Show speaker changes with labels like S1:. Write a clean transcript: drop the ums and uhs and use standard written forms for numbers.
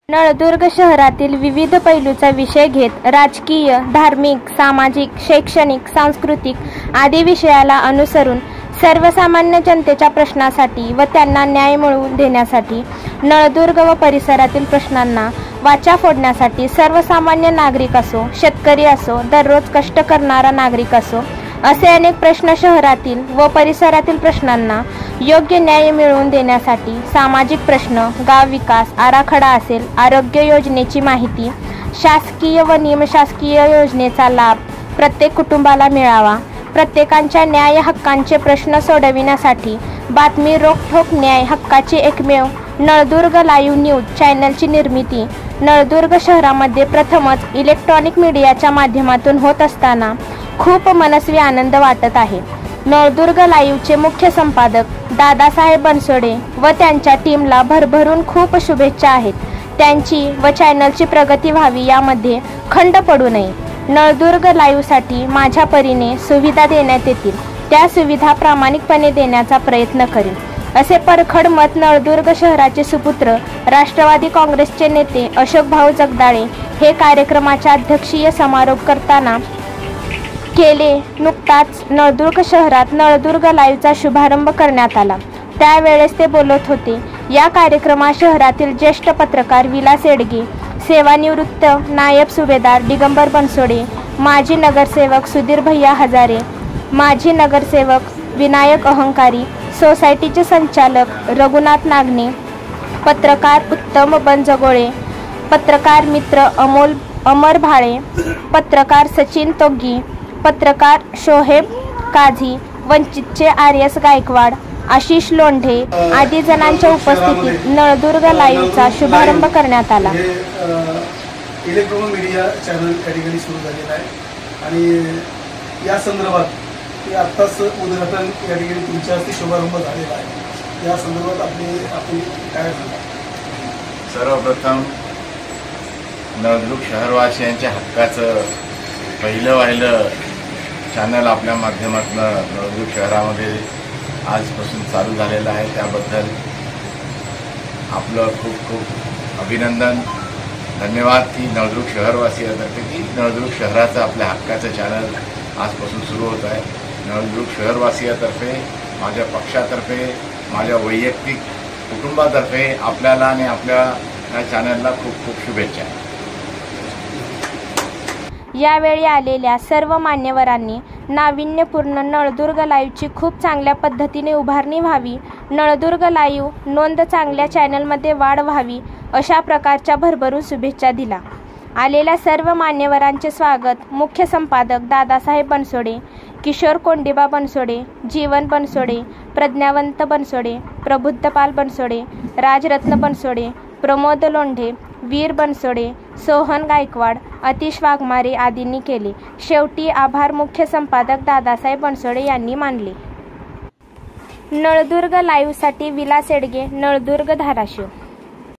S1: नळदुर्ग शहरातील विविध पैलूचा विषय घेत राजकीय, धार्मिक, सामाजिक, शैक्षणिक, सांस्कृतिक आदी विषयाला अनुसरून सर्वसामान्य जनतेच्या प्रश्नासाठी व त्यांना न्याय मिळवून देण्यासाठी नळदुर्ग व परिसरातील प्रश्नांना वाचा फोडण्यासाठी सर्वसामान्य नागरिक असो, शेतकरी असो, दररोज कष्ट करणारा नागरिक असो, असे अनेक प्रश्न शहरातील व परिसरातील प्रश्नांना योग्य न्याय मिळवून देण्यासाठी सामाजिक प्रश्न, गाव विकास आराखडा असेल, आरोग्य योजनेची माहिती, शासकीय व निमशासकीय योजनेचा लाभ प्रत्येक कुटुंबाला मिळावा, प्रत्येकांच्या न्याय हक्कांचे प्रश्न सोडविण्यासाठी बातमी रोखठोक न्याय हक्काची एकमेव नळदुर्ग लाईव्ह न्यूज चॅनलची निर्मिती नळदुर्ग शहरामध्ये प्रथमच इलेक्ट्रॉनिक मीडियाच्या माध्यमातून होत असताना खूप मनस्वी आनंद वाटत आहे। नळदुर्ग लाईव्हचे मुख्य संपादक दादासाहेब बनसोडे व त्यांच्या टीमला भरभरून खूप शुभेच्छा आहेत। त्यांची व चॅनलची प्रगती व्हावी यामध्ये खंड पडू नये। नळदुर्ग लाईव्हसाठी माझ्या परीने सुविधा देण्यात येतील त्या सुविधा प्रामाणिकपणे देण्याचा प्रयत्न करेन, असे परखड मत नळदुर्ग शहराचे सुपुत्र राष्ट्रवादी काँग्रेसचे नेते अशोक भाऊ जगदाळे हे कार्यक्रमाचा अध्यक्षीय समारोप करताना केले। नुकताच नळदुर्ग शहरात नळदुर्ग लाईव्हचा शुभारंभ करण्यात आला, त्यावेळेस ते बोलत होते। या कार्यक्रमात शहरातील ज्येष्ठ पत्रकार विलास येडगे, सेवानिवृत्त नायब सुभेदार दिगंबर बनसोडे, माजी नगरसेवक सुधीर भैया हजारे, माजी नगरसेवक विनायक अहंकारी, सोसायटीचे संचालक रघुनाथ नागणे, पत्रकार उत्तम बनजगोळे, पत्रकार मित्र अमर भाळे, पत्रकार सचिन तोग्गी, पत्रकार शोहेब काझी, वंचितचे आर्यस गायकवाड, आशिष लोंढे आदी जणांच्या उपस्थितीत नळदुर्ग लाईव्हचा शुभारंभ करण्यात आला।
S2: इलेक्ट्रॉनिक मीडिया चॅनल या ठिकाणी सुरू झालेला आहे आणि या संदर्भात आत्ताच उद्घाटन या ठिकाणी तुमच्या हस्ते शुभारंभ झालेला आहे। या संदर्भात आपण काय सांगा?
S3: सर्वप्रथम नळदुर्ग शहरवासियांच्या हक्काचं पहिलं चॅनल आपल्या माध्यमातून नळदुर्ग शहरामध्ये आजपासून चालू झालेलं आहे, त्याबद्दल आपलं खूप खूप अभिनंदन, धन्यवाद की नळदुर्ग शहरवासियांतर्फे की नळदुर्ग शहराचं आपल्या हक्काचं चॅनल आजपासून सुरू होत आहे। नळदुर्ग शहरवासियांतर्फे, माझ्या पक्षातर्फे, माझ्या वैयक्तिक कुटुंबातर्फे आपल्याला आणि आपल्या या चॅनलला खूप खूप शुभेच्छा।
S1: यावेळी आलेल्या सर्व मान्यवरांनी नाविन्यपूर्ण नळदुर्ग लाईव्हची खूप चांगल्या पद्धतीने उभारणी व्हावी, नळदुर्ग लाईव्ह नोंद चांगल्या चॅनलमध्ये वाढ व्हावी अशा प्रकारच्या भरभरून शुभेच्छा दिल्या। आलेल्या सर्व मान्यवरांचे स्वागत मुख्य संपादक दादासाहेब बनसोडे, किशोर कोंडिबा बनसोडे, जीवन बनसोडे, प्रज्ञावंत बनसोडे, प्रबुद्धपाल बनसोडे, राजरत्न बनसोडे, प्रमोद लोंढे, वीर बनसोडे, सोहन गायकवाड, अतिश वाघमारे आदींनी केले। शेवटी आभार मुख्य संपादक दादासाहेब बनसोडे यांनी मानले। नळदुर्ग लाईव्हसाठी विलास येडगे, नळदुर्ग, धाराशिव।